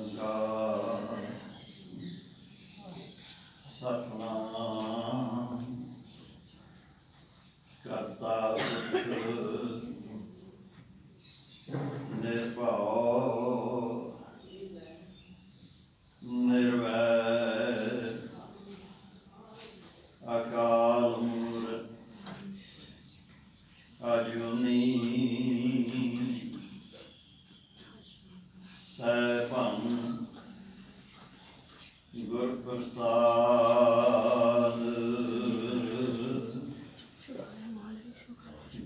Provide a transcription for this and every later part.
ਓੰਕਾਰ ਸਤਿਨਾਮ ਕਰਤਾ ਪੁਰਖ ਨਿਰਭਉ ਨਿਰਵੈਰ ਅਕਾਲ ਮੂਰਤ ਅਜੂਨੀ ਸੈਭੰ ਗੁਰ ਪ੍ਰਸਾਦ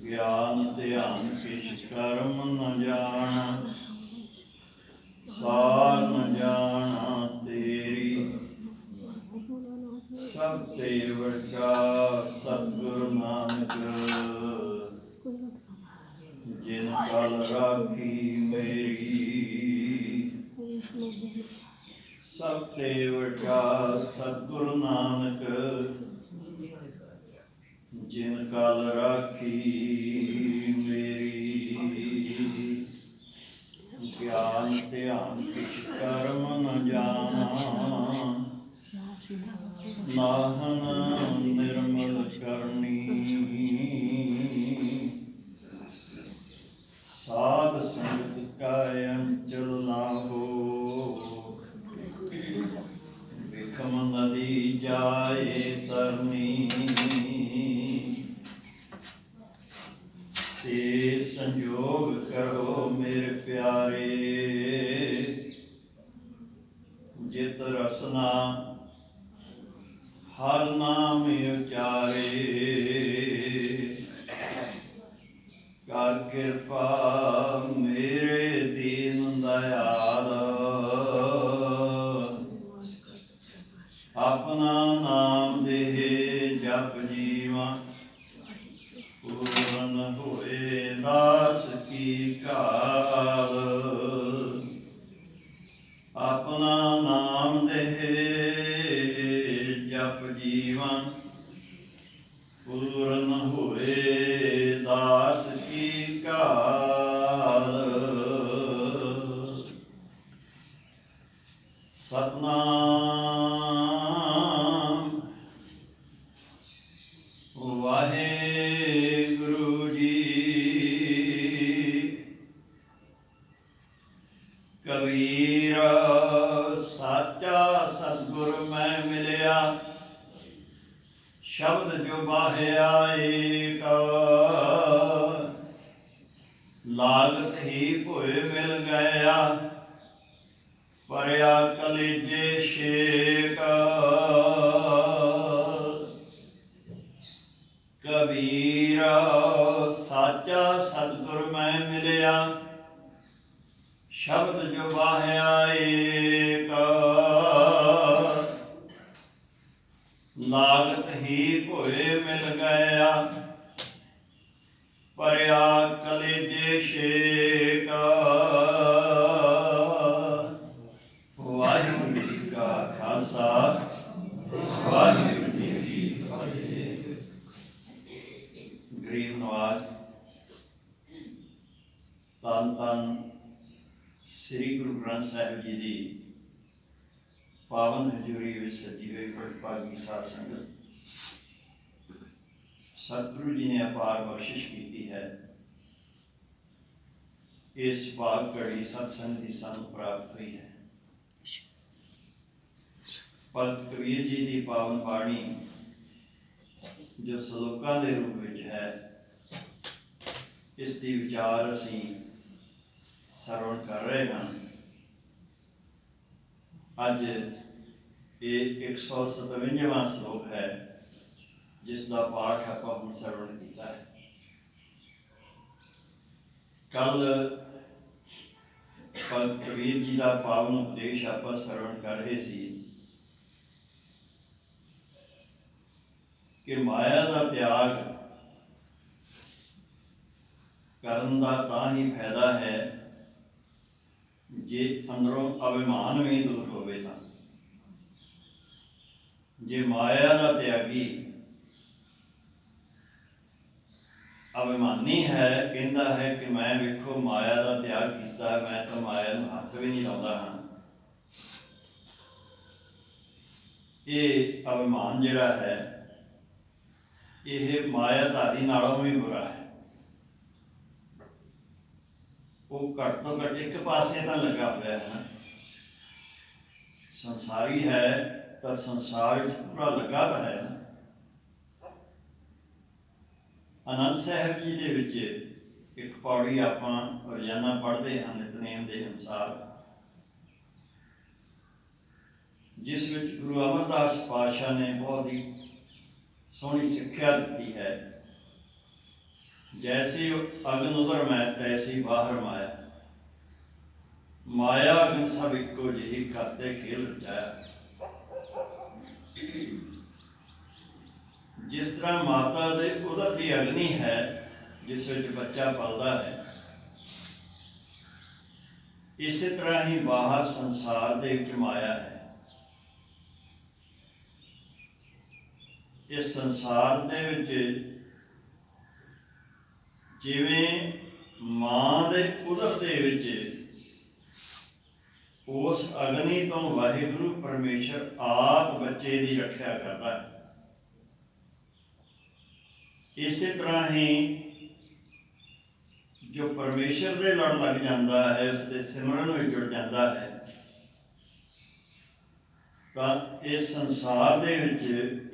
ਗਿਆਨ ਧਿਆਨ ਕਿਛ ਕਰਮ ਨ ਜਾਣਾ ਸਾਰ ਨ ਜਾਣਾ ਤੇਰੀ ਸਭ ਤੇ ਵੱਡਾ ਸਤਿਗੁਰੂ ਨਾਨਕ ਜਿਨ ਕਲ ਰਾਖੀ ਮੇਰੀ ਸਭ ਤੇ ਵੱਡਾ ਸਤਿਗੁਰੂ ਨਾਨਕ ਜਿਨ ਕਲ ਰਾਖੀ ਮੇਰੀ ਗਿਆਨ ਧਿਆਨ ਕਿਛ ਕਰਮ ਨ ਜਾਣਾ ਨਾਹਨ ਨਿਰਮਲ ਕਰਨੀ ਸਾਧ ਸੰਗਤ ਕਾ ਅੰਚਲ ਲਾਹੋ ਵਿਖਮ ਨਦੀ ਜਾਏ ਤਰਨੀ ਸੇ ਸੰਜੋਗ ਕਰੋ ਮੇਰੇ ਪਿਆਰੇ ਜਿਤ ਰਸਨਾ ਹਰ ਨਾਮ ਉਚਾਰੇ ਕਰ ਕਿਰਪਾ ਮੇਰੇ ਦੀਨ ਦਇਆਲ ਆਪਣਾ ਨਾਮ ਦੇਹ ਜਪ ਜੀਵਾ ਪੂਰਨ ਹੋਏ ਦਾਸ ਕੀ ਕਾਲ ਆਪਣਾ ਨਾਮ ਦੇਹ ਜਪ ਜੀਵਨ ਪੂਰਨ ਹੋਏ ਦਾਸ ਕੀ ਕਾਲ ਸਤਿਨਾਮ ਵਾਹਿਗੁਰੂ ਜੀ ਕਬੀਰ ਸਾਚਾ ਸਤਿਗੁਰ ਮੈਂ ਮਿਲਿਆ ਸ਼ਬਦ ਜੋ ਬਾਹਿਆ ਏਕ ਲਾਗਤ ਹੀ ਭੋਏ ਮਿਲ ਗਿਆ ਪਰਿਆ ਕਲੇਜੇ ਸ਼ੇਕ ਕਬੀਰ ਸਾਚਾ ਸਤਿਗੁਰ ਮੈਂ ਮਿਲਿਆ ਸ਼ਬਦ ਜੋ ਬਾਹਿਆ ਏਕ ਲਾਗਤ ਹੀ ਭੋਏ ਮਿਲ ਗਿਆ ਪਰਿਆ ਕਲੇਜੇ ਸ਼ੇਕ ਵਾਹਿਗੁਰੂ ਜੀ ਕਾ ਖਾਲਸਾ ਵਾਹਿਗੁਰੂ ਜੀ ਕੀ ਫਤਿਹ। ਗਰੀਬ ਨਵਾਜ ਧੰਨ ਧੰਨ ਸ੍ਰੀ ਗੁਰੂ ਗ੍ਰੰਥ ਸਾਹਿਬ ਜੀ ਦੀ ਪਾਵਨ ਹਜ਼ੂਰੀ ਵਿੱਚ ਸਜੀ ਹੋਈ ਭਾਗੀ ਸਾਧ ਸੰਗਤ ਸਤਿਗੁਰੂ ਜੀ ਨੇ ਅਪਾਰ ਬਖਸ਼ਿਸ਼ ਕੀਤੀ ਹੈ। ਇਸ ਭਾਗ ਘੜੀ ਸਤਸੰਗ ਦੀ ਸਾਨੂੰ ਪ੍ਰਾਪਤ ਹੋਈ ਹੈ। ਭਗਤ ਕਬੀਰ ਜੀ ਦੀ ਪਾਵਨ ਬਾਣੀ ਜੋ ਸਲੋਕਾਂ ਦੇ ਰੂਪ ਵਿੱਚ ਹੈ, ਇਸ ਦੀ ਵਿਚਾਰ ਅਸੀਂ ਸਰਵਣ ਕਰ ਰਹੇ ਹਾਂ। ਅੱਜ ਇਹ 157ਵਾਂ ਸ਼ਲੋਕ ਹੈ ਜਿਸ ਦਾ ਪਾਠ ਆਪਾਂ ਹੁਣ ਸਰਵਣ ਕੀਤਾ ਹੈ। ਕੱਲ ਭਗਤ ਕਬੀਰ ਜੀ ਦਾ ਪਾਵਨ ਉਪਦੇਸ਼ ਆਪਾਂ ਸਰਵਣ ਕਰ ਰਹੇ ਸੀ ਕਿ ਮਾਇਆ ਦਾ ਤਿਆਗ ਕਰਨ ਦਾ ਤਾਂ ਹੀ ਫਾਇਦਾ ਹੈ ਜੇ ਅੰਦਰੋਂ ਅਭਿਮਾਨ ਵੀ ਦੂਰ ਹੋਵੇ ਤਾਂ। ਜੇ ਮਾਇਆ ਦਾ ਤਿਆਗੀ ਅਭਿਮਾਨੀ ਹੈ, ਕਹਿੰਦਾ ਹੈ ਕਿ ਮੈਂ ਵੇਖੋ ਮਾਇਆ ਦਾ ਤਿਆਗ ਕੀਤਾ, ਮੈਂ ਤਾਂ ਮਾਇਆ ਨੂੰ ਹੱਥ ਵੀ ਨਹੀਂ ਲਾਉਂਦਾ ਹਾਂ, ਇਹ ਅਭਿਮਾਨ ਜਿਹੜਾ ਹੈ ਇਹ ਮਾਇਆਧਾਰੀ ਨਾਲੋਂ ਵੀ ਬੁਰਾ ਹੈ। ਉਹ ਘੱਟ ਤੋਂ ਘੱਟ ਇੱਕ ਪਾਸੇ ਤਾਂ ਲੱਗਾ ਹੋਇਆ ਹੈ ਨਾ, ਸੰਸਾਰੀ ਹੈ ਤਾਂ ਸੰਸਾਰ ਵਿੱਚ ਪੂਰਾ ਲੱਗਾ ਤਾਂ ਹੈ ਨਾ। ਆਨੰਦ ਸਾਹਿਬ ਜੀ ਦੇ ਵਿੱਚ ਇੱਕ ਪੌੜੀ ਆਪਾਂ ਰੋਜ਼ਾਨਾ ਪੜ੍ਹਦੇ ਹਾਂ ਨਿਤਨੇਮ ਦੇ ਅਨੁਸਾਰ, ਜਿਸ ਵਿੱਚ ਗੁਰੂ ਅਮਰਦਾਸ ਪਾਤਸ਼ਾਹ ਨੇ ਬਹੁਤ ਹੀ ਸੋਹਣੀ ਸਿੱਖਿਆ ਦਿੱਤੀ ਹੈ। जैसे अग्न उधर मैं तैसी बाहर माया, माया अग्न सब इको जिही करते खेल रचाया। जिस तरह माता दे उधर दी अग्नि है जिस विच बच्चा पलदा है, इस तरह ही बाहर संसार दे विच माया है। इस संसार दे विच जिवें मां दे उदर दे विच उस अग्नि तो वाहिगुरु परमेश्वर आप बच्चे की रक्षा करता है, इस तरह ही जो परमेश्वर दे लड़ लग जाता है, उसके सिमरन में जुड़ जाता है, तो इस संसार दे विच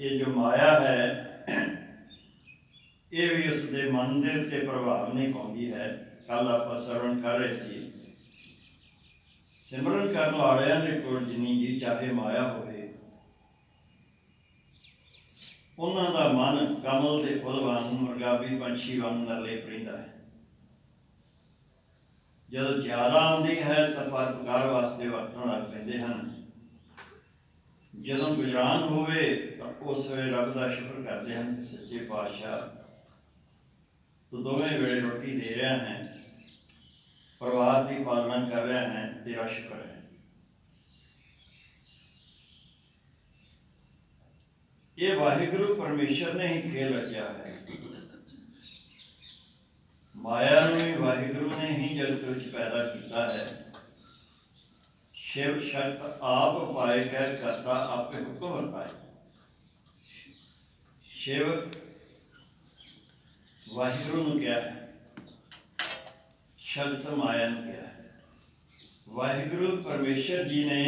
ये जो माया है ये भी उसके मन के उत्ते प्रभाव नहीं पाती है। कल आप श्रवण कर रहे सी, सिमरन करने वालियां दे कोल जिन्नी जी चाहे माया होवे, उन्हां दा मन कमल के फुल वांग मुर्गाबी पंछी वांग नरले परिंदा है। जदों ज़्यादा आउंदी है तो परोपकार वास्ते वरतण लग पैंदे हन, जदों गुजरान होवे तो उस वेले रब दा शुक्र करते हैं कि सच्चे पातशाह तो दोवें वेले रोटी दे रहे हैं, परिवार की पालना कर रहे हैं, तेरा शुक्र है। ये वाहिगुरु परमेश्वर ने ही खेल रचा है। माया भी वाहिगुरु ने ही जगत विच पैदा किया है। शिव शक्त आप पाए कह करता आपे हुक्म वर्ताए। शिव वाहिगुरु ने क्या है, शक्त माया ने क्या है। वाहिगुरु परमेश्वर जी ने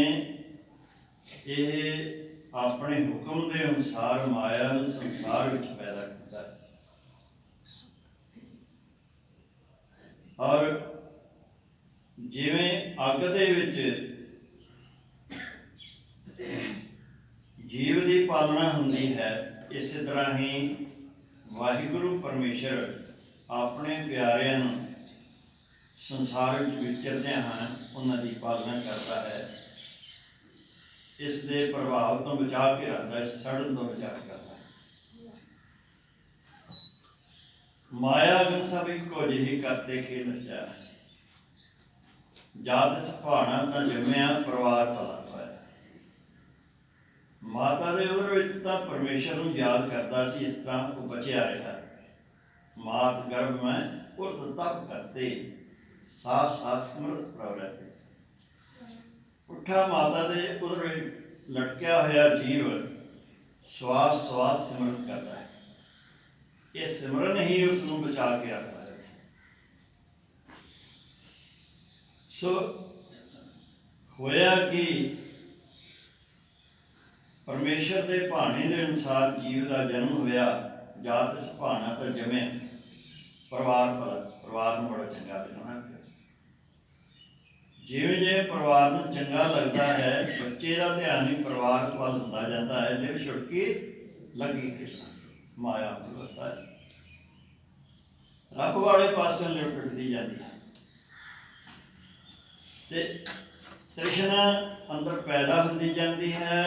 ये अपने हुक्म के अनुसार माया ने संसार विच पैदा किया है। और जिवें अग दे विच जीव की पालना होंदी है, इस तरह ही वाहिगुरु परमेश्वर अपने प्यारिਆਂ ਨੂੰ संसार ਵਿੱਚ ਵਿਚਰਦਿਆਂ ਹਨ ਉਹਨਾਂ ਦੀ पालना करता है। इस दे प्रभाव तो बचा के रखता है, सड़न तो बचा के रखता है। माया अग्न सब इको जिही करते खेल रचा, जात सुभाना तो जम्मिया परिवार भला पाया। माता दे उदर विच तां परमेश्वर नूं याद करता सी, इस तरह वो बचिया रहा। मात गर्भ में उर्द तप करते सास सास स्मृत प्रभ रहते। उठा माता दे उदर विच लटकिया होया जीव श्वास श्वास सिमरन करता है। ये सिमरन ही उसनूं बचा के रखता है। सो होया कि परमेश्वर के भाने के अनुसार जीव का जन्म होया, जात सुभाना तो जमे परिवार भला, परिवार में बड़ा चंगा बनाना पिया। जिवें जिवें परिवार में चंगा लगता है, बच्चे का ध्यान ही परिवार वाल होंदा जाता है। दिल छुटकी लगी कृष्ण माया होता है, रब वाले पासे लिपटती जाती है। ते तृष्णा अंदर पैदा होंदी जाती है,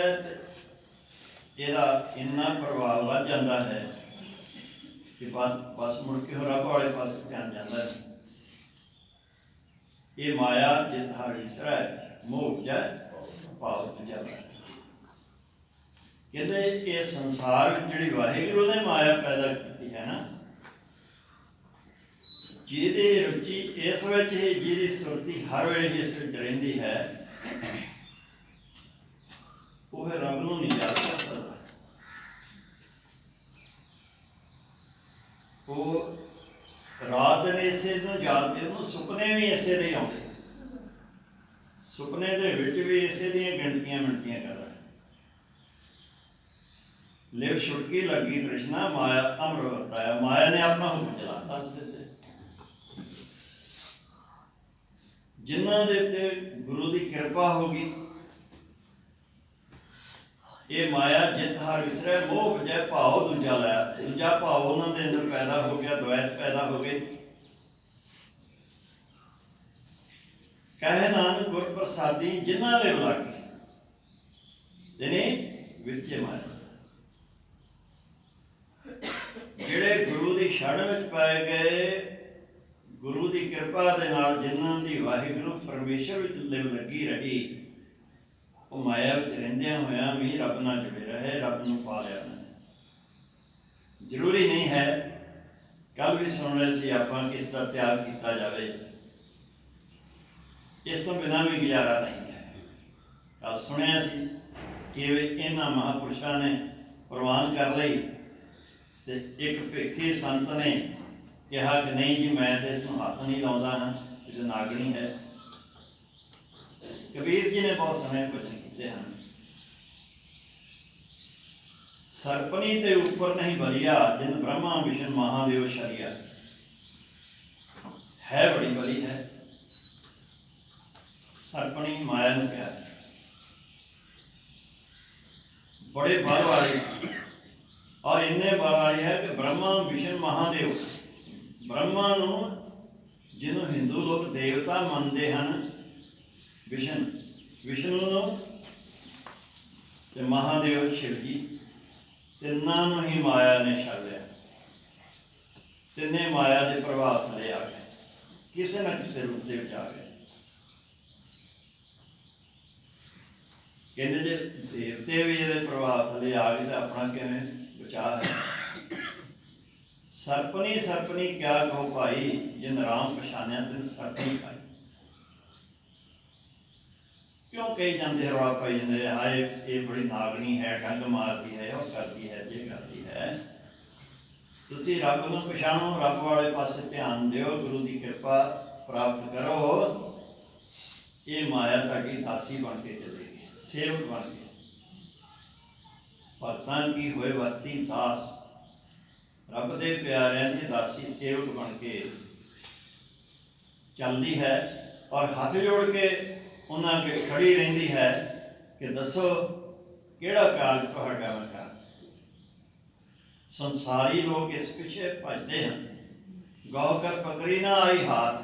ਇਹਦਾ ਇੰਨਾ ਪ੍ਰਭਾਵ ਵੱਧ ਜਾਂਦਾ ਹੈ कि बस मुड़ के रब वाले पास ध्यान जाता है। ये माया जित हर ईसरा है, मोह जय भाव जाता है। कहते ये संसार में जी वाहिगुरु ने माया पैदा की है ना, जिहदी रुचि इस विच ही, जिहदी सुरती हर वेले इस विच रहिंदी है, वो रब नूं नहीं जाणदा। ਰਾਤ ਦਿਨ ਇਸੇ ਨੂੰ ਜਾਣਦੇ ਨੂੰ, ਸੁਪਨੇ ਵੀ ਇਸੇ ਦੇ ਆਉਂਦੇ, ਸੁਪਨੇ ਦੇ ਵਿੱਚ ਵੀ ਇਸੇ ਦੀਆਂ ਗਿਣਤੀਆਂ ਮਿਣਤੀਆਂ ਕਰਦਾ। ਲਿਵ ਛੁਟਕੀ ਲੱਗੀ ਤ੍ਰਿਸ਼ਨਾ, ਮਾਇਆ ਅਮਰ ਵਰਤਾਇਆ। ਮਾਇਆ ਨੇ ਆਪਣਾ ਹੁਕਮ ਚਲਾ ਦੱਸ ਦਿੱਤੇ। ਜਿਨ੍ਹਾਂ ਦੇ ਉੱਤੇ ਗੁਰੂ ਦੀ ਕਿਰਪਾ ਹੋ ਗਈ, ਇਹ ਮਾਇਆ ਜਿੱਤ ਹਰ ਵਿਸਰੈ, ਮੋਹ ਵਜੈ ਭਾਉ ਦੂਜਾ ਲਾਇਆ। ਦੂਜਾ ਭਾਵ ਉਹਨਾਂ ਦੇ ਅੰਦਰ ਪੈਦਾ ਹੋ ਗਿਆ, ਦੁਆਇਤ ਪੈਦਾ ਹੋ ਗਏ। ਕਹੇ ਨਾਨਕ ਗੁਰ ਪ੍ਰਸਾਦੀ ਜਿਨ੍ਹਾਂ ਦੇ ਬੁਲਾਗੇ, ਜਿਹਨੇ ਵਿੱਚੇ ਮਾਇਆ। ਜਿਹੜੇ ਗੁਰੂ ਦੀ ਸ਼ਰਨ ਵਿੱਚ ਪਾਏ ਗਏ, ਗੁਰੂ ਦੀ ਕਿਰਪਾ ਦੇ ਨਾਲ ਜਿਨ੍ਹਾਂ ਦੀ ਵਾਹਿਗੁਰੂ ਪਰਮੇਸ਼ਰ ਵਿੱਚ ਲਿਵ ਲੱਗੀ ਰਹੀ, ਉਹ ਮਾਇਆ ਵਿੱਚ ਰਹਿੰਦਿਆਂ ਹੋਇਆਂ ਵੀ ਰੱਬ ਨਾਲ ਜੁੜੇ ਰਹੇ, ਰੱਬ ਨੂੰ ਪਾ ਲਿਆ। ਜ਼ਰੂਰੀ ਨਹੀਂ ਹੈ, ਕੱਲ੍ਹ ਵੀ ਸੁਣ ਰਹੇ ਸੀ ਆਪਾਂ, ਕਿਸ ਦਾ ਤਿਆਗ ਕੀਤਾ ਜਾਵੇ, ਇਸ ਤੋਂ ਬਿਨਾਂ ਵੀ ਗੁਜ਼ਾਰਾ ਨਹੀਂ ਹੈ। ਕੱਲ੍ਹ ਸੁਣਿਆ ਸੀ ਕਿ ਇਹਨਾਂ ਮਹਾਂਪੁਰਸ਼ਾਂ ਨੇ ਪ੍ਰਵਾਨ ਕਰ ਲਈ, ਤੇ ਇੱਕ ਭੇਖੀ ਸੰਤ ਨੇ ਕਿਹਾ ਕਿ ਨਹੀਂ ਜੀ, ਮੈਂ ਤਾਂ ਇਸ ਨੂੰ ਹੱਥ ਨਹੀਂ ਲਾਉਂਦਾ ਹਾਂ, ਇਹ ਨਾਗਣੀ ਹੈ। ਕਬੀਰ ਜੀ ਨੇ ਬਹੁਤ ਸੋਹਣੇ ਬਚਨ ਕੀਤੇ ਹਨ। ਸਰਪਣੀ ਤੇ ਉੱਪਰ ਨਹੀਂ ਬਲੀਆ, ਜਿਨ ਬ੍ਰਹਮਾ ਵਿਸ਼ਨ ਮਹਾਦੇਵ ਸ਼ਰੀਆ। ਹੈ ਬੜੀ ਬਲੀ ਹੈ ਸਰਪਣੀ, ਮਾਇਆ ਨੂੰ ਪਿਆਰ, ਬੜੇ ਬਲ ਵਾਲੀ, ਔਰ ਇੰਨੇ ਬਲ ਵਾਲੀ ਹੈ ਕਿ ਬ੍ਰਹਮਾ ਵਿਸ਼ਨ ਮਹਾਦੇਵ, ਬ੍ਰਹਮਾ ਨੂੰ ਜਿਹਨੂੰ ਹਿੰਦੂ ਲੋਕ ਦੇਵਤਾ ਮੰਨਦੇ ਹਨ, ਵਿਸ਼ਨੂੰ ਨੂੰ, ਤੇ ਮਹਾਦੇਵ ਸ਼ਿਵ ਜੀ, ਤਿੰਨਾਂ ਨੂੰ ਹੀ ਮਾਇਆ ਨੇ ਛੱਡ ਲਿਆ। ਤਿੰਨੇ ਮਾਇਆ ਦੇ ਪ੍ਰਭਾਵ ਥੱਲੇ ਆ ਗਏ, ਕਿਸੇ ਨਾ ਕਿਸੇ ਰੂਪ ਦੇ ਵਿੱਚ ਆ ਗਏ। ਕਹਿੰਦੇ ਜੇ ਦੇਵਤੇ ਵੀ ਇਹਦੇ ਪ੍ਰਭਾਵ ਥੱਲੇ ਆ ਗਏ ਤਾਂ ਆਪਣਾ ਕਿਵੇਂ ਬਚਾਅ ਹੈ। ਸਰਪਣੀ ਸਰਪਣੀ ਕਿਆ ਕਹੋ ਭਾਈ, ਜਿਨ ਰਾਮ ਪਛਾਣਿਆ ਤਿਨ ਸਰਪਣੀ ਖਾਈ। ਕਿਉਂ ਕਹੀ ਜਾਂਦੇ, ਰੌਲਾ ਪਾਈ ਜਾਂਦੇ, ਹਾਏ ਇਹ ਬੜੀ ਨਾਗਣੀ ਹੈ, ਡੰਗ ਮਾਰਦੀ ਹੈ, ਉਹ ਕਰਦੀ ਹੈ, ਜੇ ਕਰਦੀ ਹੈ। ਤੁਸੀਂ ਰੱਬ ਨੂੰ ਪਛਾਣੋ, ਰੱਬ ਵਾਲੇ ਪਾਸੇ ਧਿਆਨ ਦਿਓ, ਗੁਰੂ ਦੀ ਕਿਰਪਾ ਪ੍ਰਾਪਤ ਕਰੋ। ਇਹ ਮਾਇਆ ਤੁਹਾਡੀ ਦਾਸੀ ਬਣ ਕੇ ਚਲੇਗੀ, ਸੇਵਕ ਬਣ ਕੇ। ਭਗਤਾਂ ਕੀ ਹੋਏ ਵਰਤੀ ਦਾਸ, ਰੱਬ ਦੇ ਪਿਆਰਿਆਂ ਦੀ ਦਾਸੀ ਸੇਵਕ ਬਣ ਕੇ ਚੱਲਦੀ ਹੈ, ਔਰ ਹੱਥ ਜੋੜ ਕੇ ਉਹਨਾਂ ਅੱਗੇ ਖੜੀ ਰਹਿੰਦੀ ਹੈ ਕਿ ਦੱਸੋ ਕਿਹੜਾ ਕਾਰਜ ਤੁਹਾਡਾ ਮੈਂ ਕਰਾਂ। ਸੰਸਾਰੀ ਲੋਕ ਇਸ ਪਿੱਛੇ ਭੱਜਦੇ ਹਨ, ਗਾਉ ਕਰ ਪਕੜੀ ਨਾ ਆਈ ਹਾਥ,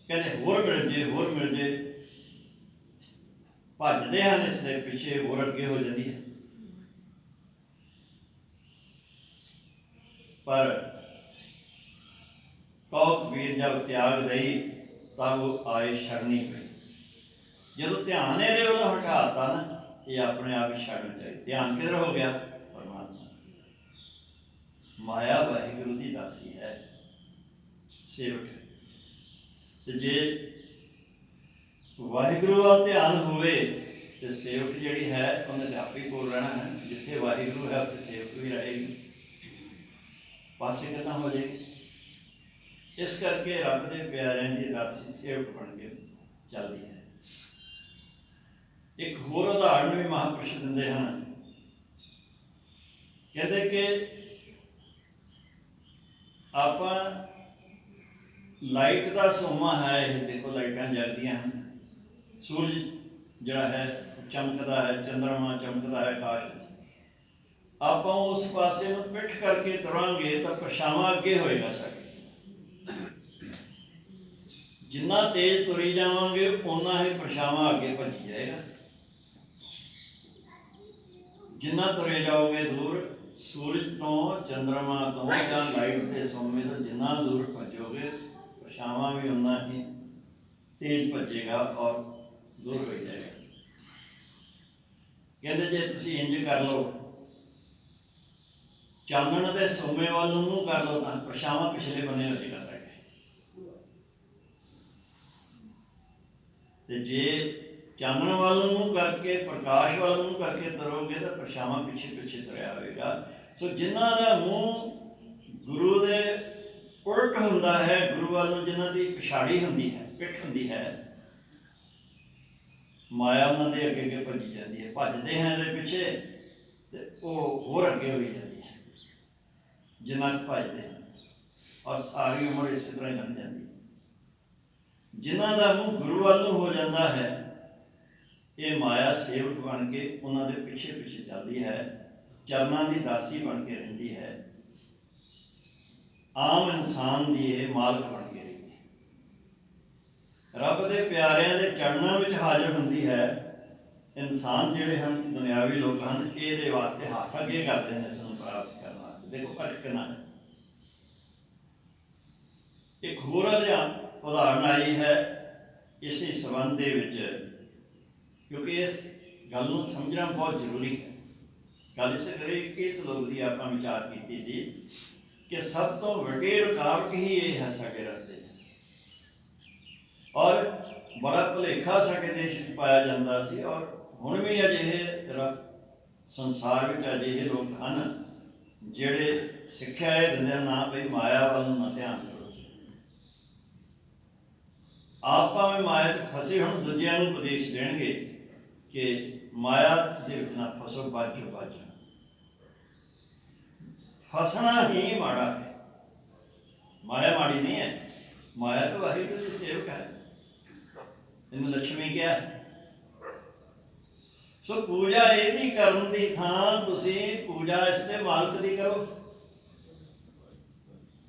ਕਹਿੰਦੇ ਹੋਰ ਮਿਲ ਜੇ, ਹੋਰ ਮਿਲ ਜੇ, ਭੱਜਦੇ ਹਨ ਇਸ ਦੇ ਪਿੱਛੇ, ਹੋਰ ਅੱਗੇ ਹੋ ਜਾਂਦੀ ਹੈ। ਪਰ ਕਹੋ ਕਬੀਰ ਜਬ ਤਿਆਗ ਦਈ, ਤਾਂ ਉਹ ਆਏ ਛੱਡਣੀ ਪਈ। ਜਦੋਂ ਧਿਆਨ ਇਹਦੇ ਵੱਲੋਂ ਹਟਾਤਾ ਨਾ, ਇਹ ਆਪਣੇ ਆਪ ਹੀ ਛੱਡਣਾ ਚਾਹੀਦਾ। ਧਿਆਨ ਕਿੱਧਰ ਹੋ ਗਿਆ? ਪਰਮਾਤਮਾ। ਮਾਇਆ ਵਾਹਿਗੁਰੂ ਦੀ ਦਾਸੀ ਹੈ, ਸੇਵਕ ਹੈ। ਤੇ ਜੇ ਵਾਹਿਗੁਰੂ ਵੱਲ ਧਿਆਨ ਹੋਵੇ ਤੇ ਸੇਵਕ ਜਿਹੜੀ ਹੈ ਉਹਨੇ ਤਾਂ ਆਪੇ ਕੋਲ ਰਹਿਣਾ ਹੈ। ਜਿੱਥੇ ਵਾਹਿਗੁਰੂ ਹੈ ਉੱਥੇ ਸੇਵਕ ਵੀ ਰਹੇਗੀ, ਪਾਸੇ ਕਿੱਦਾਂ ਹੋ ਜਾਏਗੀ। ਇਸ ਕਰਕੇ ਰੱਬ ਦੇ ਪਿਆਰਿਆਂ ਦੀ ਦਾਸੀ ਸੇਵਕ ਬਣ ਕੇ ਚੱਲਦੀ ਹੈ। ਇੱਕ ਹੋਰ ਉਦਾਹਰਨ ਵੀ ਮਹਾਂਪੁਰਸ਼ ਦਿੰਦੇ ਹਨ, ਕਹਿੰਦੇ ਕਿ ਆਪਾਂ ਲਾਈਟ ਦਾ ਸੋਮਾ ਹੈ, ਇਹ ਦੇਖੋ ਲਾਈਟਾਂ ਜਗਦੀਆਂ ਹਨ, ਸੂਰਜ ਜਿਹੜਾ ਹੈ ਚਮਕਦਾ ਹੈ, ਚੰਦਰਮਾ ਚਮਕਦਾ ਹੈ ਆਕਾਸ਼ ਵਿੱਚ। ਆਪਾਂ ਉਸ ਪਾਸੇ ਨੂੰ ਪਿੱਠ ਕਰਕੇ ਤੁਰਾਂਗੇ ਤਾਂ ਪਰਛਾਵਾਂ ਅੱਗੇ ਹੋਏਗਾ ਸਾਡੇ। ਜਿੰਨਾ ਤੇਜ਼ ਤੁਰੀ ਜਾਵਾਂਗੇ ਓਨਾ ਹੀ ਪਰਛਾਵਾਂ ਅੱਗੇ ਭੱਜੀ ਜਾਏਗਾ। ਜਿੰਨਾ ਤੁਰੇ ਜਾਓਗੇ ਦੂਰ, ਸੂਰਜ ਤੋਂ, ਚੰਦਰਮਾ ਤੋਂ ਜਾਂ ਲਾਈਟ ਦੇ ਸੋਮੇ ਤੋਂ ਜਿੰਨਾ ਦੂਰ ਭੱਜੋਗੇ, ਪਰਛਾਵਾਂ ਵੀ ਓਨਾ ਹੀ ਤੇਜ਼ ਭੱਜੇਗਾ ਔਰ ਦੂਰ ਹੋ ਜਾਏਗਾ। ਕਹਿੰਦੇ ਜੇ ਤੁਸੀਂ ਇੰਜ ਕਰ ਲਓ, ਚਾਨਣ ਦੇ ਸੋਮੇ ਵੱਲ ਨੂੰ ਮੂੰਹ ਕਰ ਲਓ, ਤਾਂ ਪਰਛਾਵਾਂ ਪਿਛਲੇ ਬੰਨੇ ਹੋ ਜਾਏਗਾ। ਤੇ ਜੇ ਚਾਨਣ ਵੱਲ ਨੂੰ ਕਰਕੇ, ਪ੍ਰਕਾਸ਼ ਵੱਲ ਨੂੰ ਕਰਕੇ ਤੁਰੋਗੇ ਤਾਂ ਪਰਛਾਵਾਂ ਪਿੱਛੇ ਪਿੱਛੇ ਤੁਰਿਆ ਹੋਵੇਗਾ। ਸੋ ਜਿਨ੍ਹਾਂ ਦਾ ਮੂੰਹ ਗੁਰੂ ਦੇ ਹੁੰਦਾ है गुरु वालों जिन्हों की पिछाड़ी होंगी है, पिठ होंगी है, माया उन्होंने अगे अगे भजी जाती है, भजते हैं ये पिछे तो वो होर अगे हो जाती है जिन्ना भजते हैं, और सारी उम्र इस तरह लंघ जाती है। जिन्हों का मुँह गुरु वालों हो जाता है, ये माया सेवक बन के उन्होंने पिछे पिछे चलती है, चरणों की दासी बन के रही है, आम इंसान की यह मालक बन के रही है। रब के प्यारिਆਂ के चरणों में हाजिर होंगी है। इंसान जोड़े हैं दुनियावी लोग हैं, ये वास्ते हाथ अगे करते हैं इसको प्राप्त करने वास्ते। देखो भटकना है। एक होर उदाहरण आई है इसी संबंध के, क्योंकि इस गल को समझना बहुत जरूरी है। गल इस करके इस श्लोक की आप विचार की थी कि सब तो वड्डी रुकावट ही ये है साडे रस्ते, और बड़ा भुलेखा साडे देश में पाया जाता सी, और हुण भी अजिहे संसार में अजिहे लोग हैं जिहड़े सिक्ख्या ये दिंदे ना बई माया वाल ना ध्यान करो। आप भावें माया च फसे होण, दूजिਆਂ ਨੂੰ उपदेश देणगे कि माया दे विच ना फसो, बाजो बाजो। फसना ही माड़ा है, माया माड़ी नहीं है। माया तो वाहिगुरू की सेवक है, इन लक्ष्मी क्या है। सो पूजा यदि करन दी थां तुसी पूजा इसके मालक दी करो।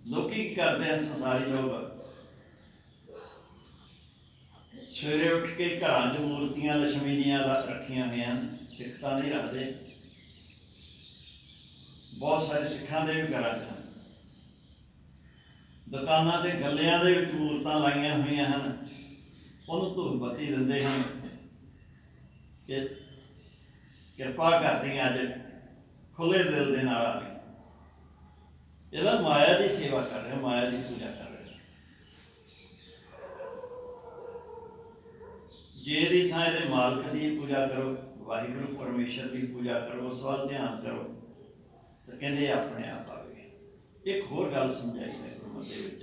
लोग की करते हैं संसारी लोग, सवेरे उठ के घर च मूर्तियां लक्ष्मी दियां रखियां हुई, सिख तां नहीं रखते। बहुत सारे सिखां दे भी घरां च दुकानां ते गल्लियां दे विच मूर्तां लाइयां हुई हैं, उन्होंने धूप बत्ती दिंदे हैं कि किरपा करनी अज खुले दिल दे नाल आवे। इहदा माया की सेवा कर रहे, माया की पूजा कर रहे। जे दी थां इहदे मालक की पूजा करो, वाहिगुरू परमेश्वर की पूजा करो, उस वाल ध्यान करो, तो कहते अपने आप आवे। एक होर गल समझाई है गुरमत दे विच,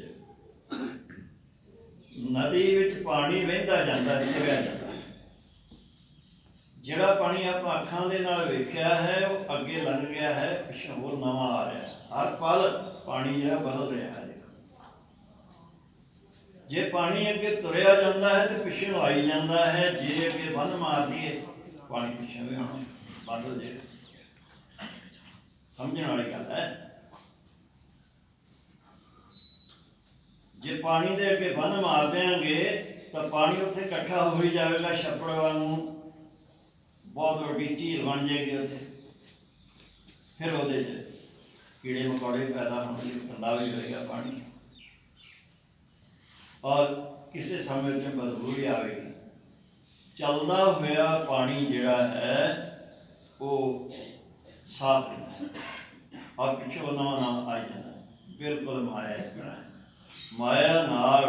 नदी विच पानी वहिंदा जांदा तुरिया जांदा, जिहड़ा पानी आपां अखां दे नाल वेखिया है वो अगे लंघ गया है, पिछों होर नवां आ रहा है। हर पल पानी जिहड़ा बदल रहा है। देखो जे पानी अगे तुरिया जांदा है तो पिछों आई जांदा है, जे अगे बंन मार दीए पानी पिछों भी आउणा बंद हो जाएगा। समझने वाली गल है। जे पानी दे अगे बंन मार देंगे तो पानी उत्थे इकट्ठा हो ही जाएगा, छप्पड़ वांगू बहुत बड़ी झील बन जाएगी उत्थे, फिर उहदे च कीड़े मकौड़े पैदा होंगे, गंदा भी होएगा पानी, और किसी समय में बदबू भी आएगी। चलता हुआ पानी जिहड़ा है वो साफ रहता है, और पिछों नवा नवा आई जाता है। बिल्कुल माया इस तरह है। माया नाल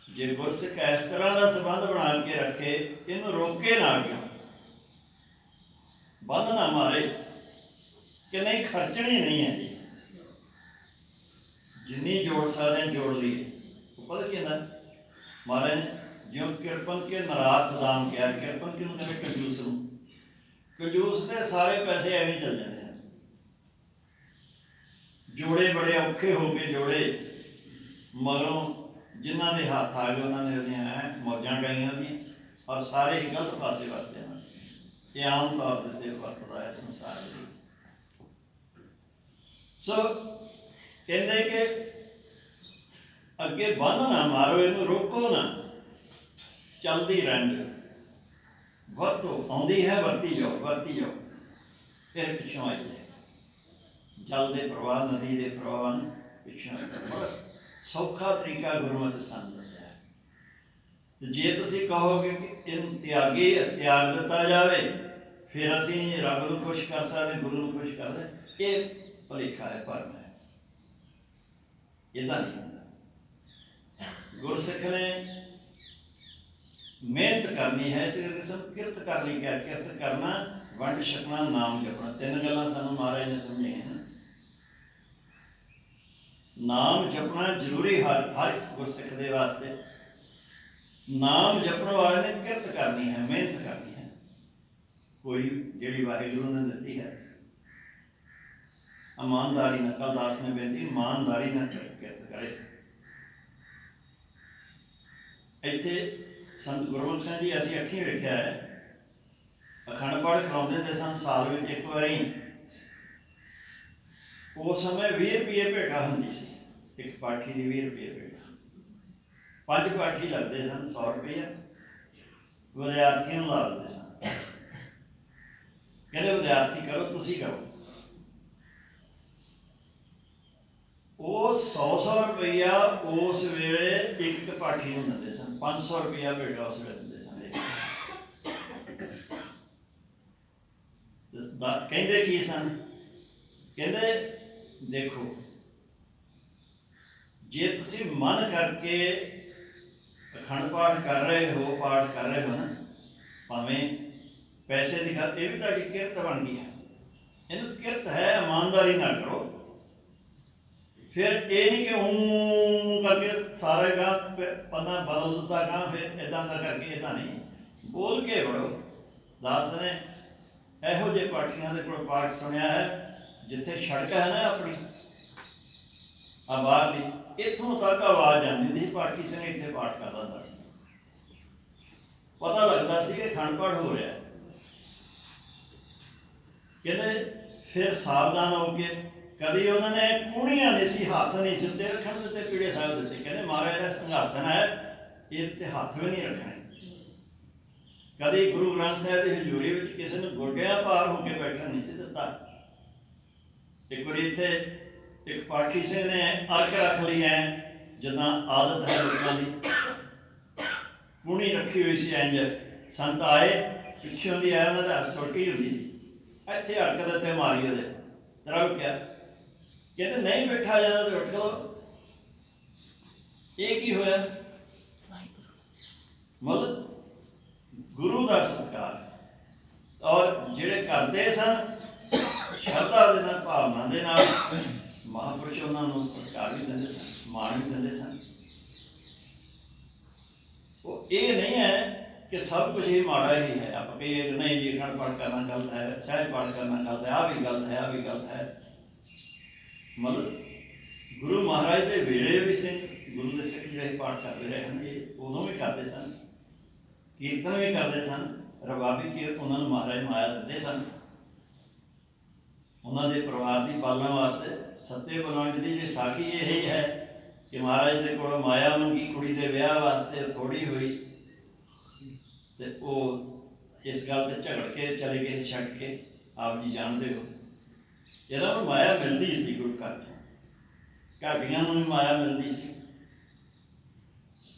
जे गुरसिख इस तरह का संबंध बना के रखे, इनू रोके ना, क्यों बंद ना मारे कि नहीं खर्चनी नहीं है जी, जिन्नी जोड़ सकते हैं जोड़ लिए। पता क्या महाराज ने जो किरपन के नराथ दान किया, किरपन किनू कहते कंजूस नूं, कंजूस के सारे पैसे एवं चल जाते हैं। जोड़े बड़े औखे हो गए, जोड़े मगरों जिन्हों के हाथ आ गए उन्होंने मौजा गाइया दी, और सारे ही गलत पासे वरते हैं। ये आम तौर पर वरतता है संसार में। सो कहते कि अगे बंद ना मारो, इनू रोको ना, चलती रहन दो, वरतो आउंदी है वरती जाओ, वरती जाओ, फिर पिछों आई जाए। जल के प्रवाह, नदी के प्रवाह पिछों बड़ा सौखा तरीका गुरमत सन दस्या है। जे तुसीं कहोगे कि इन त्यागी त्याग दिता जाए, फिर असीं रब नूं खुश कर सकते, गुरु नूं खुश कर सकते, ये भुलेखा है, भरम है। इदां नहीं होंदा। गुरसिख ने मेहनत करनी है, इस करके सब किरत करनी, क्या किरत करना, वंड छकना, नाम जपना, तीन गल्लां सानूं महाराज ने समझाइयां हैं। नाम जपना जरूरी हर गुरसिख दे वास्ते। नाम जपण वाले ने किरत करनी है, मेहनत करनी है, कोई जिहड़ी वाहिगुरू ने दित्ती है। ईमानदारी न, कल दास ने बेनती ईमानदारी न किरत करे। इत्थे संत गुरमुख सिंह जी असीं अखीं वेखिआ है, अखंड पाठ कराउंदे हुंदे सन साल विच एक वारी। उस समय 20 रुपये भेटा हुंदी सी, एक पाठी की 20 रुपये भेटा। 5 पाठी लगते सन, 100 रुपया विद्यार्थियों ला दिंदे सन। कहते विद्यार्थी करो, तुसीं करो। वो 100 रुपया उस वेले एक पाठी नूं दिंदे सन, 500 रुपया भेटा उस वेले दिंदे सन। कहंदे की सन, कहंदे देखो जे तुसीं मन करके अखंड पाठ कर रहे हो, पाठ कर रहे हो ना, भावें पैसे की गल, ये भी तुहाडी किरत बन गई है। इहनूं किरत है, ईमानदारी ना करो। फिर ये नहीं कि ऊँ करके सारे गां पन्ना बदल दिता गां, फिर इदां दा करके, इदां नहीं, बोल के पढ़ो। दास ने इहो ਜਿਹੇ पाठियां दे कोल पाठ सुनिया है, जिथे सड़क है ना अपनी आ बाहरली, इत्थों तक आवाज़ आती थी, पाठी सिंह इत्थे पाठ करदा हुंदा सी, पता लगता सी कि अखंड पाठ हो रहा है। कहते फिर सावधान हो के कभी उन्होंने कूणियां नहीं सी, हाथ नहीं सी उत्ते रखण दित्ते, पीड़े साहिब दित्ते। कहते महाराज का संघासन है, ये ते हाथ भी नहीं रखने। कभी गुरु ग्रंथ साहिब की हजूरी में किसी ने गोडियां पार होकर बैठन नहीं सी दिता। एक बार इत्थे एक पाठी सिंह ने अर्क रख ली है, जिदा आदत है लोगों की, कूणी रखी हुई सी इंज। संत आए, पिछों की आया, उन्होंने हथ सोटी होती सी, इत्थे अर्क दे उत्ते मारी उहदे, तरव क्या। कहते नहीं बैठा जाता तो उठ लो। ये की होया, मतलब गुरु का सत्कार। और जिहड़े करते सन श्रद्धा दे नाल, भावना दे नाल, महापुरुष उन्होंने सत्कार भी देंदे सन, मान भी देंदे सन। वो ये नहीं है कि सब कुछ ही माड़ा ही है। आप कहिए नहीं जी अखंड पाठ करना गलत है, सहज पाठ करना गलत है, आ भी गलत है, आ भी गलत है। मतलब गुरु महाराज के वेले भी सिंह, गुरु के सिख जिहड़े पाठ करते रहे हैं, ये उदों भी करते सन, कीर्तन भी करते सन, रबाबी कीर्तन उन्होंने महाराज माया दिंदे सन। उन्होंने परिवार की पालना वास्ते सत्य बलवंत की जी साखी यही है कि महाराज के कोलों माया मंगी कुड़ी के विआह वास्ते, थोड़ी हुई तो वो इस गल से झगड़ के चले गए, छड्ड के। आप जी जानते हो इहदा नूं माया मिलती सी गुरु घर चों, घाटियां नूं भी माया मिलती सी,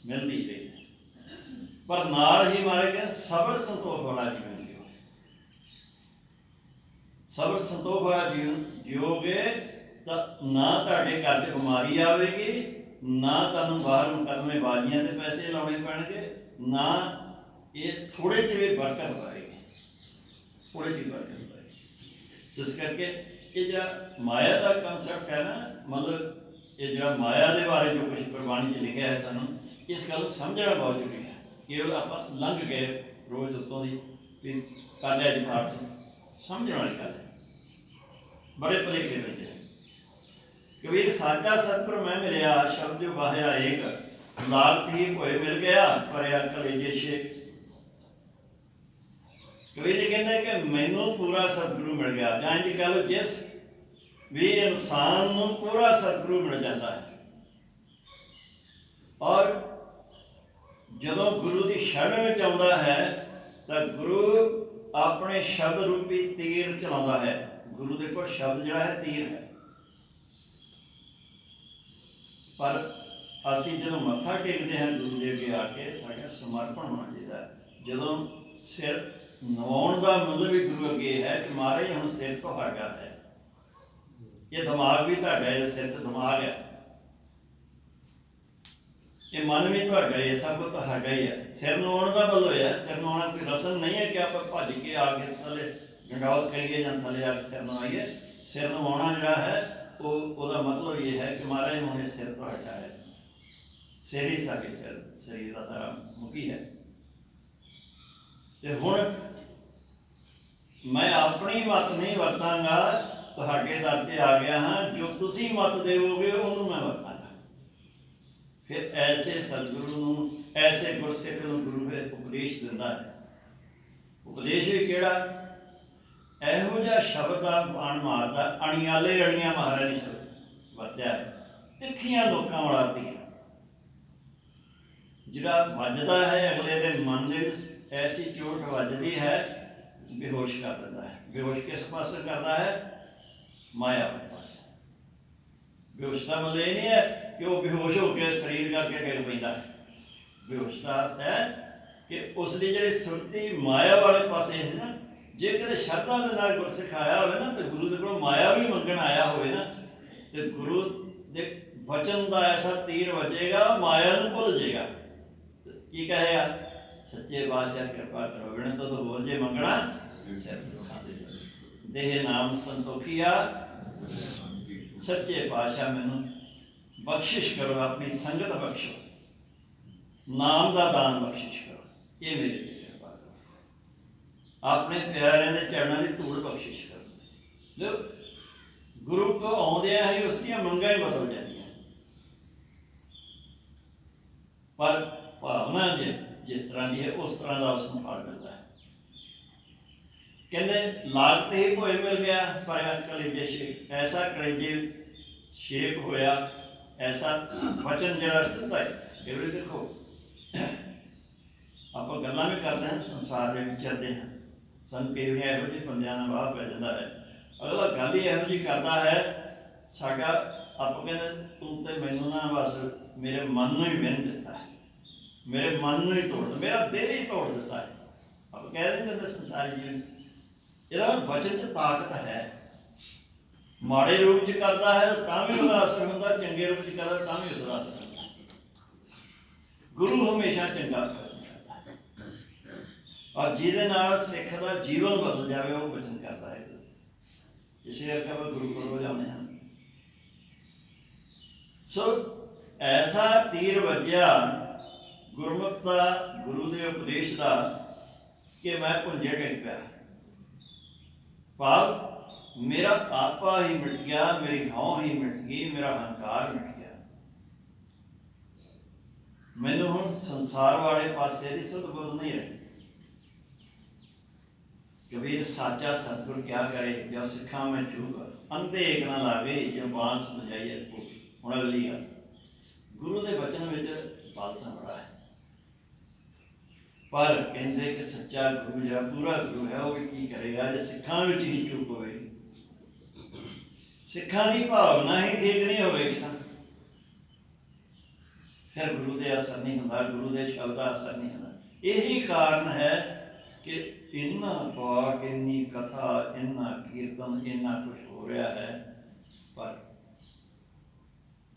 मिलती रही। पर नाल ही मारे कहते सबर संतोख वाला जीवन जियो, सबर संतोख वाला जीवन जियोगे तो ना तुहाडे घर च बीमारी आवेगी, ना तुहानूं बाहर मुकदमेबाजियां ते पैसे लाउणे पैणगे, ना ये थोड़े च भी बरकत पाएगी, थोड़े च बरकत पाएगी। जिस करके ये जिहड़ा माया का कंसैप्ट है ना, मतलब ये जिहड़ा माया के बारे जो कुछ गुरबाणी च लिखिया है, सानूं इस गल को समझना बहुत जरूरी है। केवल आप लंघ गए रोज़ उत्तों की भी कर लिया जी पाठ, समझने वाली गल है, बड़े भुलेखे पैंदे हैं। कबीर साचा सतगुर मैं मिलिया, शब्द जो बाहिया एक, लागत ही भोए मिल गया, भरिया कलेजे शेख। कबीर जी कहते कि मैनू पूरा सतगुरु मिल गया, जां इंज कह लो जिस भी इंसान नूं पूरा सतगुरु मिल जाता है। और जदों गुरु की शरण में आउंदा है तो गुरु अपने शब्द रूपी तीर चलाता है। गुरु के कोल शब्द जिहड़ा है तीर है। पर असी जदों मत्था टेकते हैं गुरु के अगे आके, साडा समर्पण होना चाहिए। जदों सिर नवाउण का मतलब भी गुरु अगे है कि महाराज हुण सिर तुहाडा है, ये दिमाग भी तुहाडा है, सिर च दिमाग है, ये मन भी तुहाडा है, सब कुछ तुहाडा ही है। सिर नवाउण का मतलब है, सिर नवाउणा कोई रसम नहीं है कि आप भज के आके थले गंडावत करिए जां थले आके सिर नवाइए। सिर नवाउणा जिहड़ा है ਉਹਦਾ ਮਤਲਬ ਇਹ ਹੈ ਕਿ ਮਹਾਰਾਜ ਹੁਣ ਇਹ ਸਿਰ ਤੁਹਾਡਾ ਹੈ, ਸਿਰ ਹੀ ਸਾਡੇ ਸਰੀਰ ਦਾ ਸਾਰਾ ਮੁਖੀ ਹੈ। ਤੇ ਹੁਣ ਮੈਂ ਆਪਣੀ ਮੱਤ ਨਹੀਂ ਵਰਤਾਂਗਾ, ਤੁਹਾਡੇ ਦਰ ਤੇ ਆ ਗਿਆ ਹਾਂ, ਜੋ ਤੁਸੀਂ ਮੱਤ ਦੇਵੋਗੇ ਉਹਨੂੰ ਮੈਂ ਵਰਤਾਂਗਾ। ਫਿਰ ਐਸੇ ਸਤਿਗੁਰੂ ਨੂੰ, ਐਸੇ ਗੁਰਸਿੱਖ ਨੂੰ ਗੁਰੂ ਫਿਰ ਉਪਦੇਸ਼ ਦਿੰਦਾ ਹੈ। ਉਪਦੇਸ਼ ਵੀ ਕਿਹੜਾ? ਇਹੋ ਜਿਹਾ ਸ਼ਬਦ ਦਾ ਬਾਣ ਮਾਰਦਾ, ਅਣਿਆਲੇ ਅਣੀਆਂ ਮਹਾਰਾਜ ਨੇ ਸ਼ਬਦ ਵਰਤਿਆ ਹੈ, ਤਿੱਖੀਆਂ ਲੋਕਾਂ ਵਾਲਾ ਤੀਰ, ਜਿਹੜਾ ਵੱਜਦਾ ਹੈ ਅਗਲੇ ਦੇ ਮਨ ਦੇ ਵਿੱਚ, ਐਸੀ ਚੋਟ ਵੱਜਦੀ ਹੈ ਬੇਹੋਸ਼ ਕਰ ਦਿੰਦਾ ਹੈ। ਬੇਹੋਸ਼ ਕਿਸ ਪਾਸੇ ਕਰਦਾ ਹੈ? ਮਾਇਆ ਵਾਲੇ ਪਾਸੇ। ਬੇਹੋਸ਼ ਦਾ ਮਤਲਬ ਇਹ ਨਹੀਂ ਹੈ ਕਿ ਉਹ ਬੇਹੋਸ਼ ਹੋ ਕੇ ਸਰੀਰ ਕਰਕੇ ਡਿੱਗ ਪੈਂਦਾ ਹੈ। ਬੇਹੋਸ਼ ਦਾ ਅਰਥ ਹੈ ਕਿ ਉਸ ਦੀ ਜਿਹੜੀ ਸੁਰਤੀ ਮਾਇਆ ਵਾਲੇ ਪਾਸੇ ਹੈ ਨਾ, ਜੇ ਕਿਤੇ ਸ਼ਰਧਾ ਦੇ ਨਾਲ ਗੁਰਸਿੱਖ ਆਇਆ ਹੋਵੇ ਨਾ, ਤੇ ਗੁਰੂ ਦੇ ਕੋਲੋਂ ਮਾਇਆ ਵੀ ਮੰਗਣ ਆਇਆ ਹੋਵੇ ਨਾ, ਤੇ ਗੁਰੂ ਦੇ ਵਚਨ ਦਾ ਐਸਾ ਤੀਰ ਵੱਜੇਗਾ, ਮਾਇਆ ਨੂੰ ਭੁੱਲ ਜਾਏਗਾ। ਕੀ ਕਹੇਗਾ? ਸੱਚੇ ਪਾਤਸ਼ਾਹ ਕਿਰਪਾ ਕਰੋ, ਬਿਨ ਤੋਂ ਬੋਲ ਜੇ ਮੰਗਣਾ ਸਿਰ ਦੇਹ ਨਾਮ ਸੰਤੋਖੀਆ। ਸੱਚੇ ਪਾਤਸ਼ਾਹ ਮੈਨੂੰ ਬਖਸ਼ਿਸ਼ ਕਰੋ, ਆਪਣੀ ਸੰਗਤ ਬਖਸ਼ੋ, ਨਾਮ ਦਾ ਦਾਨ ਬਖਸ਼ਿਸ਼ ਕਰੋ, ਇਹ ਮੇਰੇ ਤੇ ਕਿਰਪਾ ਕਰੋ, ਆਪਣੇ ਪਿਆਰਿਆਂ ਦੇ ਚਰਨਾਂ ਦੀ ਧੂੜ ਬਖਸ਼ਿਸ਼ ਕਰੋ। ਜੋ ਗੁਰੂ ਕੋ ਆਉਂਦਿਆਂ ਹੀ ਉਸ ਦੀਆਂ ਮੰਗਾਂ ਹੀ ਬਦਲ ਜਾਂਦੀਆਂ, ਪਰ ਭਾਵਨਾ ਜਿਸ ਤਰ੍ਹਾਂ ਦੀ ਹੈ ਉਸ ਤਰ੍ਹਾਂ ਦਾ ਉਸ ਨੂੰ ਫਲ ਮਿਲਦਾ ਹੈ। ਕਹਿੰਦੇ ਲਾਗ ਤੇ ਹੀ ਭੋਏ ਮਿਲ ਗਿਆ, ਪਰ ਕਲੇਜੇ ਸ਼ੇਕ, ਐਸਾ ਕਲੇਜੇ ਸ਼ੇਕ ਹੋਇਆ, ਐਸਾ ਵਚਨ ਜਿਹੜਾ ਸਿੱਧਾ ਹੈ। ਇਹ ਵੀ ਦੇਖੋ, ਆਪਾਂ ਗੱਲਾਂ ਵੀ ਕਰਦੇ ਹਾਂ, ਸੰਸਾਰ ਦੇ ਵਿਚਰਦੇ ਹਾਂ, ਸਾਨੂੰ ਕਈ ਵਾਰੀ ਇਹੋ ਜਿਹੇ ਬੰਦਿਆਂ ਨਾਲ ਵਾਹ ਪੈ ਜਾਂਦਾ ਹੈ, ਅਗਲਾ ਗੱਲ ਹੀ ਇਹੋ ਜਿਹੀ ਕਰਦਾ ਹੈ, ਸਾਡਾ ਆਪਾਂ ਕਹਿੰਦੇ ਤੂੰ ਤੇ ਮੈਨੂੰ ਨਾ ਬਸ ਮੇਰੇ ਮਨ ਨੂੰ ਹੀ ਵਿੰਨ ਦਿੱਤਾ ਹੈ, ਮੇਰੇ ਮਨ ਨੂੰ ਹੀ ਤੋੜ ਦਿੱਤਾ, ਮੇਰਾ ਦਿਲ ਹੀ ਤੋੜ ਦਿੱਤਾ ਹੈ। ਆਪਾਂ ਕਹਿ ਨਹੀਂ ਦਿੰਦੇ ਸੰਸਾਰੀ ਜੀਵਨ, ਇਹਦਾ ਵਚਨ 'ਚ ਤਾਕਤ ਹੈ। ਮਾੜੇ ਰੂਪ 'ਚ ਕਰਦਾ ਹੈ ਤਾਂ ਵੀ ਉਹਦਾ ਅਸਰ ਹੁੰਦਾ, ਚੰਗੇ ਰੂਪ 'ਚ ਕਰਦਾ ਤਾਂ ਵੀ ਉਸਦਾ ਅਸਰ ਹੁੰਦਾ। ਗੁਰੂ ਹਮੇਸ਼ਾ ਚੰਗਾ ਪਸੰਦ ਕਰਦਾ ਹੈ, ਔਰ ਜਿਹਦੇ ਨਾਲ ਸਿੱਖ ਦਾ ਜੀਵਨ ਬਦਲ ਜਾਵੇ ਉਹ ਵਚਨ ਕਰਦਾ ਹੈ। ਇਸੇ ਕਰਕੇ ਆਪਾਂ ਗੁਰੂ ਕੋਲ ਹੋ ਜਾਂਦੇ ਹਾਂ। ਸੋ ਐਸਾ ਤੀਰ ਵੱਜਿਆ ਗੁਰਮੁਖ ਦਾ, ਗੁਰੂ ਦੇ ਉਪਦੇਸ਼ ਦਾ, ਕਿ ਮੈਂ ਭੁੰਜੇ ਡਿੱਗ ਪਿਆ। ਭਾਵ ਮੇਰਾ ਆਪਾ ਹੀ ਮਿਟ ਗਿਆ, ਮੇਰੀ ਹਉ ਹੀ ਮਿਟ ਗਈ, ਮੇਰਾ ਹੰਕਾਰ ਮਿਟ ਗਿਆ। ਮੈਨੂੰ ਹੁਣ ਸੰਸਾਰ ਵਾਲੇ ਪਾਸੇ ਦੀ ਸੁਧ ਬੁੱਧ ਨਹੀਂ ਰਹੀ। ਕਬੀਰ ਸਾਚਾ ਸਤਿਗੁਰ ਕਿਆ ਕਰੇ, ਜਬ ਸਿੱਖਾਂ ਮੈਂ ਚੂਕ ਅੰਧੇ ਏਕ ਨਾ ਲਾਗੇ, ਜੋ ਬਾਂਸ ਬਜਾਈਏ। ਹੁਣ ਅਗਲੀ ਗੱਲ, ਗੁਰੂ ਦੇ ਬਚਨ ਵਿੱਚ ਬਲ ਤਾਂ ਬੜਾ ਹੈ, ਪਰ ਕਹਿੰਦੇ ਕਿ ਸੱਚਾ ਗੁਰੂ ਜਿਹੜਾ ਪੂਰਾ ਗੁਰੂ ਹੈ ਉਹ ਵੀ ਕੀ ਕਰੇਗਾ ਜੇ ਸਿੱਖਾਂ ਵਿੱਚ ਹੀ ਚੁੱਪ ਹੋਵੇ, ਸਿੱਖਾਂ ਦੀ ਭਾਵਨਾ ਹੀ ਠੀਕ ਨਹੀਂ ਹੋਵੇਗੀ ਤਾਂ ਫਿਰ ਗੁਰੂ ਦੇ ਅਸਰ ਨਹੀਂ ਹੁੰਦਾ, ਗੁਰੂ ਦੇ ਸ਼ਬਦ ਦਾ ਅਸਰ ਨਹੀਂ ਹੁੰਦਾ। ਇਹੀ ਕਾਰਨ ਹੈ ਕਿ ਇੰਨਾ ਪਾਠ, ਇੰਨੀ ਕਥਾ, ਇੰਨਾ ਕੀਰਤਨ, ਇੰਨਾ ਕੁਛ ਹੋ ਰਿਹਾ ਹੈ, ਪਰ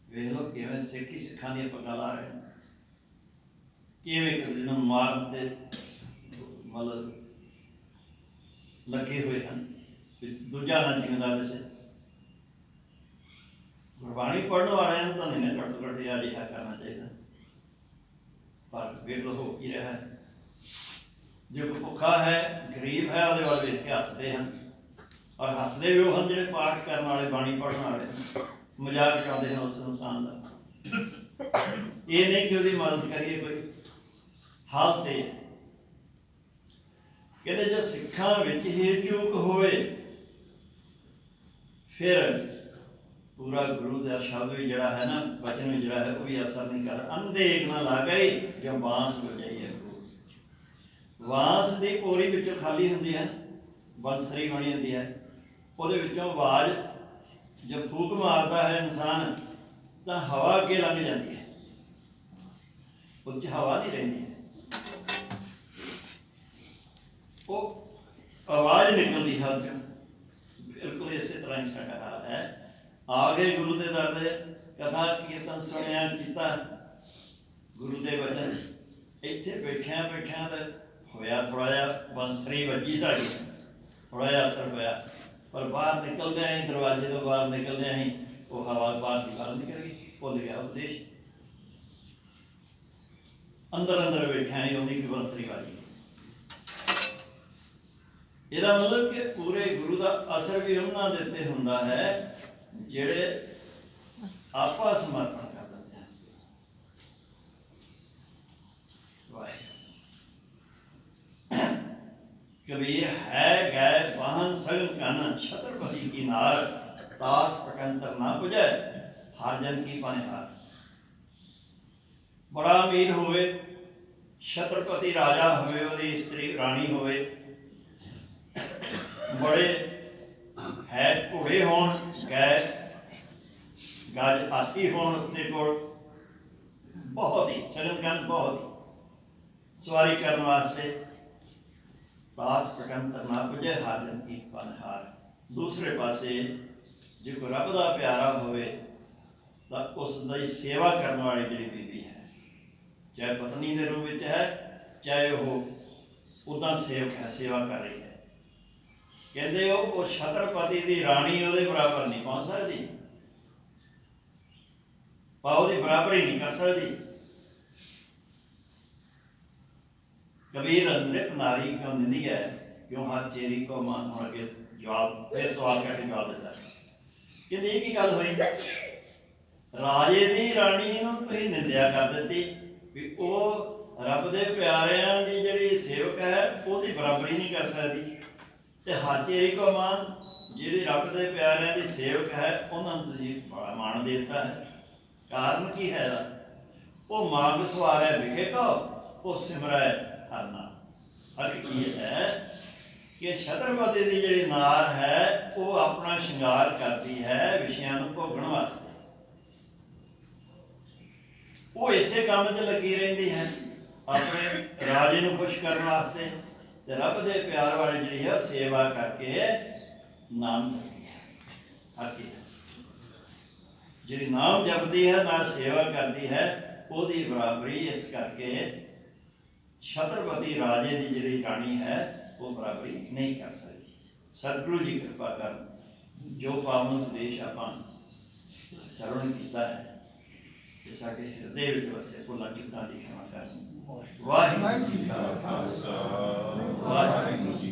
ਵੇਖ ਲਓ ਕਿਵੇਂ ਸਿੱਖੀ ਸਿੱਖਾਂ ਦੀਆਂ ਪੱਗਾਂ ਲਾ ਰਹੇ ਨੇ, ਕਿਵੇਂ ਇੱਕ ਦੂਜੇ ਨੂੰ ਮਾਰਨ ਤੇ ਮਤਲਬ ਲੱਗੇ ਹੋਏ ਹਨ, ਦੂਜਾ ਨਾ ਜਿਉਂਦਾ ਦਿਸੇ। ਗੁਰਬਾਣੀ ਪੜ੍ਹਨ ਵਾਲਿਆਂ ਨੂੰ ਤਾਂ ਨਹੀਂ ਘੱਟ ਤੋਂ ਘੱਟ ਇਹ ਅਜਿਹਾ ਕਰਨਾ ਚਾਹੀਦਾ, ਪਰ ਵੇਖ ਲਓ ਹੋ ਕੀ ਰਿਹਾ ਹੈ। ਜੇ ਕੋਈ ਭੁੱਖਾ ਹੈ, ਗਰੀਬ ਹੈ, ਉਹਦੇ ਵੱਲ ਵੇਖ ਕੇ ਹੱਸਦੇ ਹਨ, ਔਰ ਹੱਸਦੇ ਵੀ ਉਹ ਹਨ ਜਿਹੜੇ ਪਾਠ ਕਰਨ ਵਾਲੇ, ਬਾਣੀ ਪੜ੍ਹਨ ਵਾਲੇ, ਮਜ਼ਾਕ ਉਡਾਉਂਦੇ ਹਨ ਉਸ ਇਨਸਾਨ ਦਾ। ਇਹ ਨਹੀਂ ਕਿ ਉਹਦੀ ਮਦਦ ਕਰੀਏ, ਕੋਈ ਹਾਲਤ ਇਹ ਹੈ। ਕਹਿੰਦੇ ਜੇ ਸਿੱਖਾਂ ਵਿੱਚ ਹੀ ਚੂਕ ਹੋਵੇ ਫਿਰ ਪੂਰਾ ਗੁਰੂ ਦਾ ਸ਼ਬਦ ਵੀ ਜਿਹੜਾ ਹੈ ਨਾ, ਵਚਨ ਵੀ ਜਿਹੜਾ ਹੈ ਉਹ ਵੀ ਅਸਰ ਨਹੀਂ ਕਰਦਾ। ਅੰਧੇ ਏਕ ਨਾ ਲਾਗੇ, ਜੋ ਬਾਂਸ ਵਜਾਈਏ। ਬਾਂਸ ਦੀ ਪੋਰੀ ਵਿੱਚੋਂ ਖਾਲੀ ਹੁੰਦੀ ਹੈ, ਬੰਸਰੀ ਬਣੀ ਹੁੰਦੀ ਹੈ, ਉਹਦੇ ਵਿੱਚੋਂ ਆਵਾਜ਼ ਜਦ ਫੂਕ ਮਾਰਦਾ ਹੈ ਇਨਸਾਨ ਤਾਂ ਹਵਾ ਅੱਗੇ ਲੰਘ ਜਾਂਦੀ ਹੈ, ਉਹ 'ਚ ਹਵਾ ਨਹੀਂ ਰਹਿੰਦੀ, ਉਹ ਆਵਾਜ਼ ਨਿਕਲਦੀ ਹੈ। ਬਿਲਕੁਲ ਇਸੇ ਤਰ੍ਹਾਂ ਹੀ ਸਾਡਾ ਹਾਲ ਹੈ। ਆ ਗਏ ਗੁਰੂ ਦੇ ਦਰ ਦੇ, ਕਥਾ ਕੀਰਤਨ ਸੁਣਿਆ ਕੀਤਾ, ਗੁਰੂ ਦੇ ਵਚਨ, ਇੱਥੇ ਬੈਠਿਆਂ ਬੈਠਿਆਂ ਤਾਂ ਹੋਇਆ ਥੋੜ੍ਹਾ ਜਿਹਾ ਬੰਸਰੀ ਵੱਜੀ ਸਾਡੀ, ਥੋੜ੍ਹਾ ਜਿਹਾ ਅਸਰ ਹੋਇਆ, ਪਰ ਬਾਹਰ ਨਿਕਲਦਿਆਂ ਹੀ, ਦਰਵਾਜ਼ੇ ਤੋਂ ਬਾਹਰ ਨਿਕਲਦਿਆਂ ਹੀ वो हवा बाहर की बाहर निकल गई, भुल गया उपदेश। अंदर अंदर बैठा ही उन्हीं की बंसरी वाली। ਇਹਦਾ मतलब कि पूरे गुरु का असर भी उन्होंने ਦੇ ਉੱਤੇ ਹੁੰਦਾ है ਜਿਹੜੇ आपा समर्पण कर देते हैं। कबीर है गए वाहन सगन कन छत्रपति की नार, दास पकंतर ना पुजै हर जन की पनिहार। बड़ा अमीर होवे, छत्रपति राजा होवे, ਉਹਦੀ स्त्री राणी होवे, बड़े है घोड़े होण, गए गज हाथी होण उसके कोल, बहुत ही सगन कन, बहुत ही सवारी करने वास्ते। दास पकंतर ना पुजे हर जन की पनहार। दूसरे पासे जो कोई रब का प्यारा होवे तो उसकी सेवा करने वाली जी बीबी है, चाहे पत्नी के रूप में है, चाहे वो उदा सेवक है, सेवा कर रही है। कहते वो छत्रपति की राणी वो बराबर नहीं पहुँच सकती, पाओ की बराबरी नहीं कर सकती। कबीर नृप नारी क्यों निंदी है, क्यों हर चेरी को मान होने के जवाब फिर सवाल करके जवाब देता है। कहते एक ही गल हुई, राजे की राणी तुसीं निंदिया कर दी भी वो रब के प्यारिਆਂ की जिहड़ी सेवक है वो बराबरी नहीं कर सकती, तो हर चेरी को मान जिहड़ी रब के प्यारिਆਂ की सेवक है उन्होंने तुसीं बड़ा मान देता है। कारण की है, वो मांग सवारै विखे को, वो सिमरै हर नाम। फर्क की है कि छत्रपति की जिहड़ी नार है वो अपना श्रृंगार करती है विषयां नूं भोगण वास्ते, वो इसे काम च लगी रहिंदी है अपने राजे नूं खुश करने वास्ते। ते रब दे प्यार वाली जिहड़ी है सेवा करके नाम जपदी है। फर्क की है, जिहड़ी नाम जपदी है नाल सेवा करती है, ਉਹਦੀ बराबरी इस करके छत्रपति राजे की जिहड़ी राणी है वो बराबरी नहीं कर सकती। सतगुरु जी कृपा कर जो पावन उपदेश आपां सरवण किया है कि साडे हृदय विच वसे भुलां चूकां दी क्षमा करनी। वाहिगुरू जी का खालसा, वाहिगुरू जी